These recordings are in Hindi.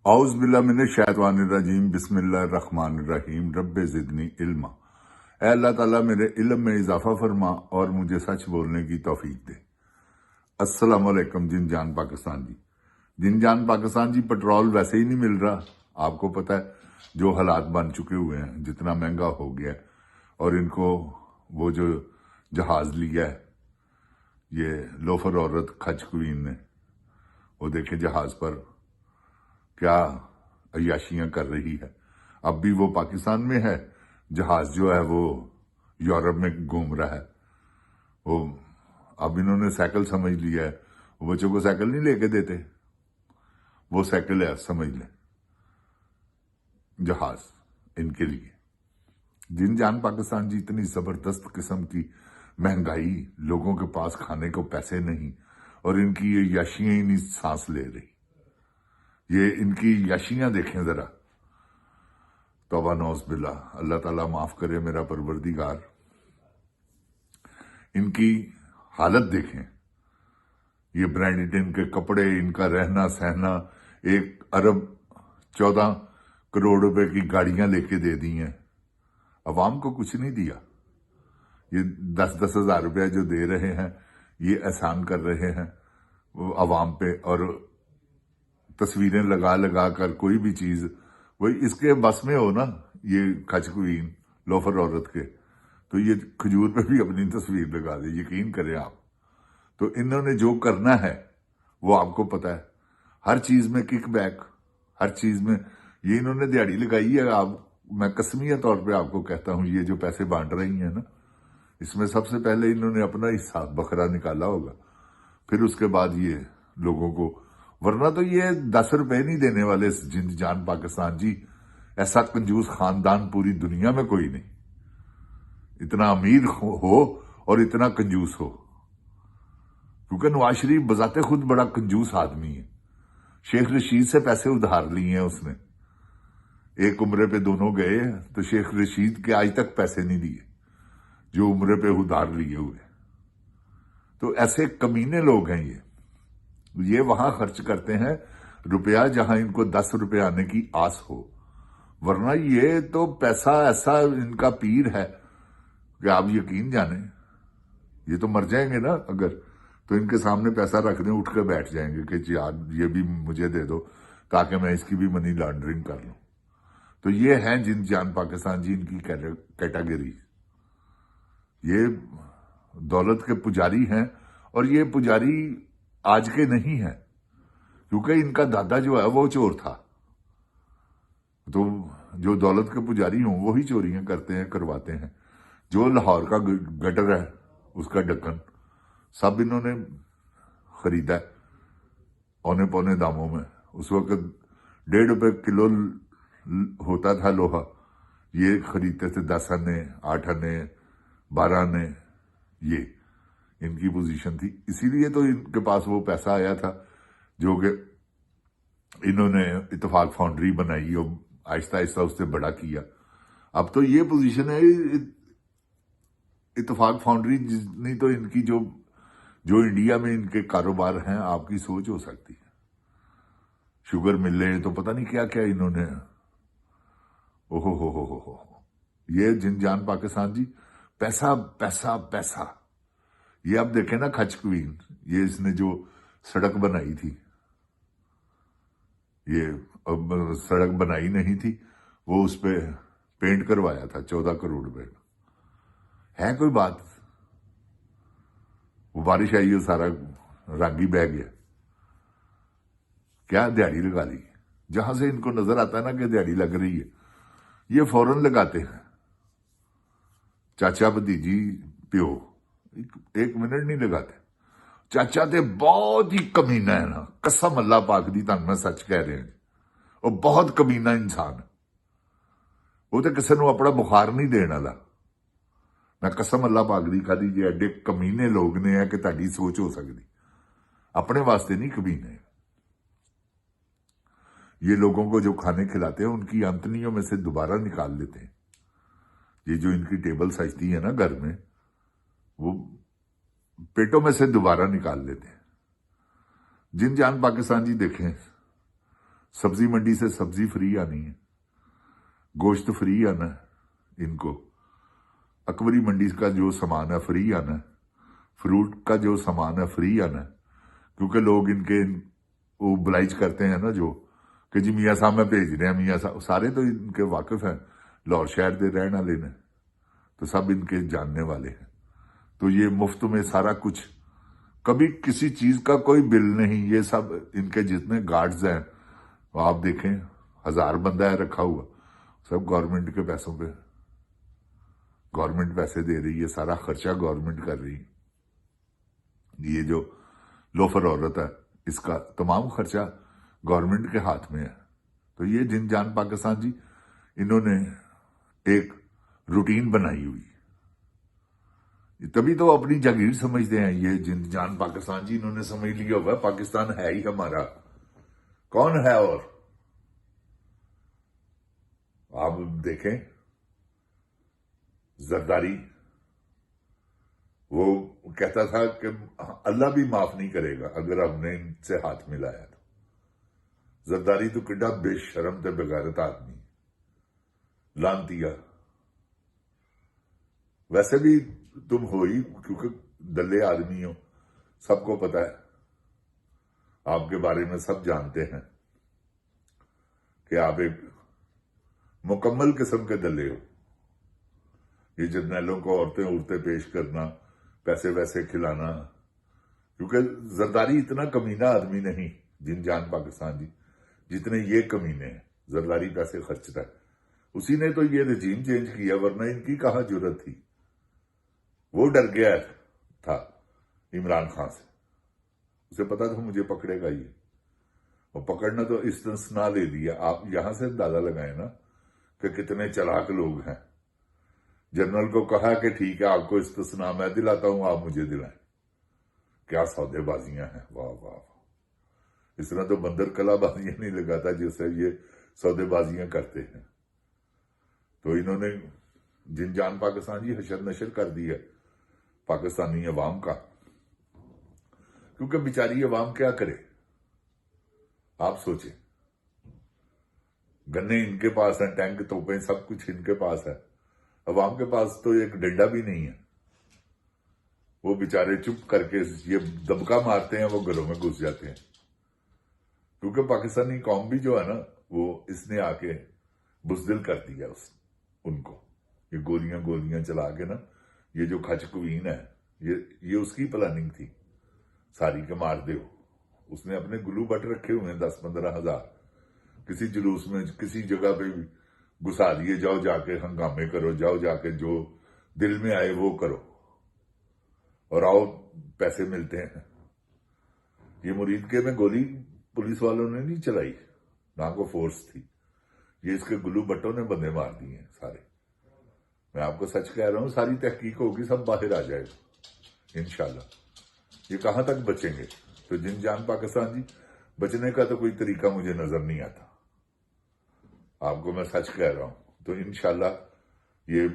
औज़ बिल्लाहि मिनश शैतानिर रजीम बिस्मिल्लाहिर्रहमानिर रहीम रब्बे ज़िदनी इल्मा। ऐ अल्लाह ताला मेरे इल्म में इजाफा फरमा और मुझे सच बोलने की तौफीक दे। अस्सलाम वालेकुम जिनजान पाकिस्तान जी। जिनजान पाकिस्तान जी, पेट्रोल वैसे ही नहीं मिल रहा। आपको पता है जो हालात बन चुके हुए हैं, जितना महंगा हो गया है। और इनको वो जो जहाज लिया है, ये लोफर औरत खच क्वीन ने, वो देखे जहाज पर क्या अय्याशियां कर रही है। अब भी वो पाकिस्तान में है, जहाज जो है वो यूरोप में घूम रहा है। वो अब इन्होंने साइकिल समझ लिया है। वो बच्चों को साइकिल नहीं लेके देते, वो साइकिल है समझ लें, जहाज इनके लिए। जिनजान पाकिस्तान जी, इतनी जबरदस्त किस्म की महंगाई, लोगों के पास खाने को पैसे नहीं, और इनकी ये याशियां ही नहीं सांस ले रही। ये इनकी याशियां देखें जरा। तौबा नौज़ बिल्ला, अल्लाह ताला माफ करे मेरा परवरदिगार। इनकी हालत देखें, ये ब्रांडेड इनके कपड़े, इनका रहना सहना। 1 अरब 14 करोड़ रुपए की गाड़ियां लेके दे दी हैं, अवाम को कुछ नहीं दिया। ये 10-10 हजार रुपया जो दे रहे हैं, ये एहसान कर रहे हैं वो अवाम पे। और तस्वीरें लगा लगा कर कोई भी चीज, वही इसके बस में हो ना, ये खच क्वीन लोफर औरत के, तो ये खजूर पे भी अपनी तस्वीर लगा दे, यकीन करें आप। तो इन्होंने जो करना है वो आपको पता है। हर चीज में किक बैक, हर चीज में ये इन्होंने दिहाड़ी लगाई है। आप, मैं कसमिया तौर पे आपको कहता हूं, ये जो पैसे बांट रही हैं ना, इसमें सबसे पहले इन्होंने अपना हिस्सा बकरा निकाला होगा, फिर उसके बाद ये लोगों को। वरना तो ये 10 रुपए नहीं देने वाले जिंदजान पाकिस्तान जी। ऐसा कंजूस खानदान पूरी दुनिया में कोई नहीं, इतना अमीर हो और इतना कंजूस हो। क्योंकि नवाज शरीफ बजाते खुद बड़ा कंजूस आदमी है। शेख रशीद से पैसे उधार लिए हैं उसने, एक उम्रे पे दोनों गए, तो शेख रशीद के आज तक पैसे नहीं दिए जो उम्रे पे उधार लिए हुए। तो ऐसे कमीने लोग हैं ये वहां खर्च करते हैं रुपया जहां इनको 10 रुपए आने की आस हो। वरना ये तो पैसा ऐसा इनका पीर है कि आप यकीन जाने, ये तो मर जाएंगे ना अगर, तो इनके सामने पैसा रख दें, उठ के बैठ जाएंगे कि यार ये भी मुझे दे दो ताकि मैं इसकी भी मनी लॉन्ड्रिंग कर लूं। तो ये हैं जिनजान पाकिस्तान जी, इनकी कैटेगरी। ये दौलत के पुजारी हैं, और ये पुजारी आज के नहीं है, क्योंकि इनका दादा जो है वो चोर था। तो जो दौलत के पुजारी हों वही चोरियां करते हैं, करवाते हैं। जो लाहौर का गटर है, उसका ढक्कन सब इन्होंने खरीदा है औने पौने दामों में। उस वक्त 1.5 रुपए किलो होता था लोहा, ये खरीदते थे 10 आने, 8 आने, 12 आने। ये इनकी पोजीशन थी, इसीलिए तो इनके पास वो पैसा आया था जो कि इन्होंने इत्तेफाक फाउंड्री बनाई और आहिस्ता आहिस्ता उससे बड़ा किया। अब तो ये पोजीशन है इत्तेफाक फाउंड्री, नहीं तो इनकी जो जो इंडिया में इनके कारोबार हैं, आपकी सोच हो सकती है। शुगर मिले तो पता नहीं क्या क्या इन्होंने, ओहो हो। ये जिनजान पाकिस्तान जी, पैसा पैसा पैसा। ये आप देखें ना खच क्वीन, ये इसने जो सड़क बनाई थी, ये अब सड़क बनाई नहीं थी, वो उस पे पेंट करवाया था 14 करोड़ रुपए का। है कोई बात? वो बारिश आई है, सारा रंग ही बह गया। क्या दिहाड़ी लगा ली? जहां से इनको नजर आता है ना कि दिहाड़ी लग रही है, ये फौरन लगाते हैं। चाचा भतीजी प्यो एक मिनट नहीं लगाते। चाचा ते बहुत ही कमीना है ना, कसम अल्लाह पाक दी, तुहानू मैं सच कह रहा हूं, वो बहुत कमीना इंसान है। वो तो किसी को अपना बुखार नहीं देने वाला। मैं कसम अल्लाह पाक दी खादी, जे एडे कमीने लोग ने है कि ताड़ी सोच हो सकती, अपने वास्ते नहीं कमीने। ये लोगों को जो खाने खिलाते हैं उनकी आंतनियों में से दोबारा निकाल लेते हैं। ये जो इनकी टेबल सजती है ना घर में, वो पेटों में से दोबारा निकाल लेते हैं। जिनजान पाकिस्तान जी देखें, सब्जी मंडी से सब्जी फ्री आनी है, गोश्त फ्री आना है इनको, अकबरी मंडी का जो सामान है फ्री आना है, फ्रूट का जो सामान है फ्री आना है, क्योंकि लोग इनके वो ब्लाइज करते हैं ना, जो कि जी मियाँ साहब मैं भेज रहे हैं, मियाँ साहब सारे तो इनके वाकिफ हैं, लाहौर शहर के रहने वाले ने, तो सब इनके जानने वाले हैं। तो ये मुफ्त में सारा कुछ, कभी किसी चीज का कोई बिल नहीं, ये सब इनके जितने गार्ड्स हैं आप देखें 1000 बंदा है रखा हुआ, सब गवर्नमेंट के पैसों पे, गवर्नमेंट पैसे दे रही है, सारा खर्चा गवर्नमेंट कर रही है। ये जो लोफर औरत है इसका तमाम खर्चा गवर्नमेंट के हाथ में है। तो ये जिन जान पाकिस्तान जी, इन्होंने एक रूटीन बनाई हुई, तभी तो अपनी जागीर समझते हैं ये जिन जान पाकिस्तान जी, इन्होंने समझ लिया होगा पाकिस्तान है ही हमारा, कौन है। और आप देखें जरदारी, वो कहता था कि अल्लाह भी माफ नहीं करेगा अगर हमने इनसे हाथ मिलाया तो। जरदारी तो किड्डा बेशरम ते बेगैरत आदमी, लानतिया। वैसे भी तुम हो ही, क्योंकि दल्ले आदमी हो, सबको पता है, आपके बारे में सब जानते हैं कि आप एक मुकम्मल किस्म के दल्ले हो। ये जर्नैलों को औरतें उड़ते पेश करना, पैसे वैसे खिलाना, क्योंकि जरदारी इतना कमीना आदमी नहीं जिन जान पाकिस्तान जी जितने ये कमीने हैं। जरदारी पैसे खर्चता है, उसी ने तो ये रजीम चेंज किया, वरना इनकी कहां जरूरत थी। वो डर गया था इमरान खान से, उसे पता था मुझे पकड़ेगा ये, और पकड़ना तो इस्तिस्ना ले दिया। आप यहां से अंदाजा लगाए ना कि कितने चालाक लोग हैं। जनरल को कहा कि ठीक है आपको इस्तिस्ना मैं दिलाता हूं, आप मुझे दिलाएं। क्या सौदेबाजियां हैं, वाह वाह। इस तरह तो बंदर कलाबाजियां नहीं लगाता जैसे ये सौदेबाजियां करते हैं। तो इन्होंने जिन जान पाकिस्तान जी हशर नशर कर दी है पाकिस्तानी अवाम का, क्योंकि बेचारी अवाम क्या करे। आप सोचें, गन्ने इनके पास हैं, टैंक तोपें सब कुछ इनके पास है, अवाम के पास तो एक डंडा भी नहीं है। वो बेचारे चुप करके ये दबका मारते हैं, वो घरों में घुस जाते हैं। क्योंकि पाकिस्तानी कौम भी जो है ना, वो इसने आके बुजदिल कर दिया उनको। ये गोलियां चला के ना, ये जो खच कुवीन है, ये उसकी प्लानिंग थी सारी के मार दे। उसने अपने गुलू बट रखे हुए हैं 10-15 हजार, किसी जुलूस में किसी जगह पे भी घुसा दिए, जाओ जाके हंगामे करो, जाओ जाके जो दिल में आए वो करो, और आओ पैसे मिलते हैं। ये मुरीद के में गोली पुलिस वालों ने नहीं चलाई, ना को फोर्स थी, ये इसके गुल्लू बट्टों ने बंदे मार दिए हैं सारे। मैं आपको सच कह रहा हूं, सारी तहकीक होगी, सब बाहर आ जाएगा इंशाल्लाह। ये कहां तक बचेंगे? तो जिन जान पाकिस्तान जी, बचने का तो कोई तरीका मुझे नजर नहीं आता, आपको मैं सच कह रहा हूं। तो इंशाल्लाह ये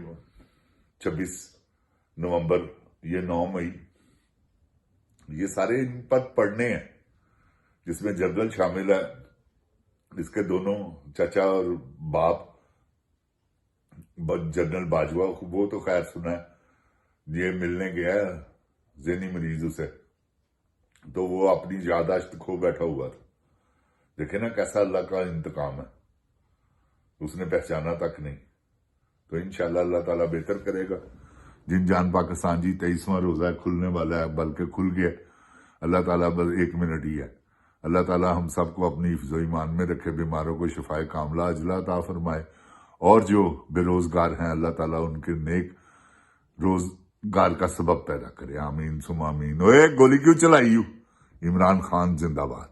26 नवंबर, ये 9 मई, ये सारे इन पर पढ़ने हैं, जिसमें जनरल शामिल है, इसके दोनों चाचा और बाप जनरल बाजवा, वो तो खैर सुना है, ये मिलने गया ज़हनी मरीज उसे, तो वो अपनी यादाश्त खो बैठा हुआ था। देखे ना कैसा अल्लाह का इंतकाम है, उसने पहचाना तक नहीं। तो इंशाल्लाह अल्लाह ताला बेहतर करेगा। जिन जान पाकिस्तान जी 23वां रोजा खुलने वाला है, बल्कि खुल गया, अल्लाह ताला बस 1 मिनट ही है। अल्लाह ताला हम सबको अपनी हिफ्ज़ो ईमान में रखे, बीमारों को शिफाए कामला अजला अता फरमाए, और जो बेरोजगार हैं अल्लाह ताला उनके नेक रोजगार का सबब पैदा करे। आमीन सुम आमीन। ओए गोली क्यों चलाई? इमरान खान जिंदाबाद।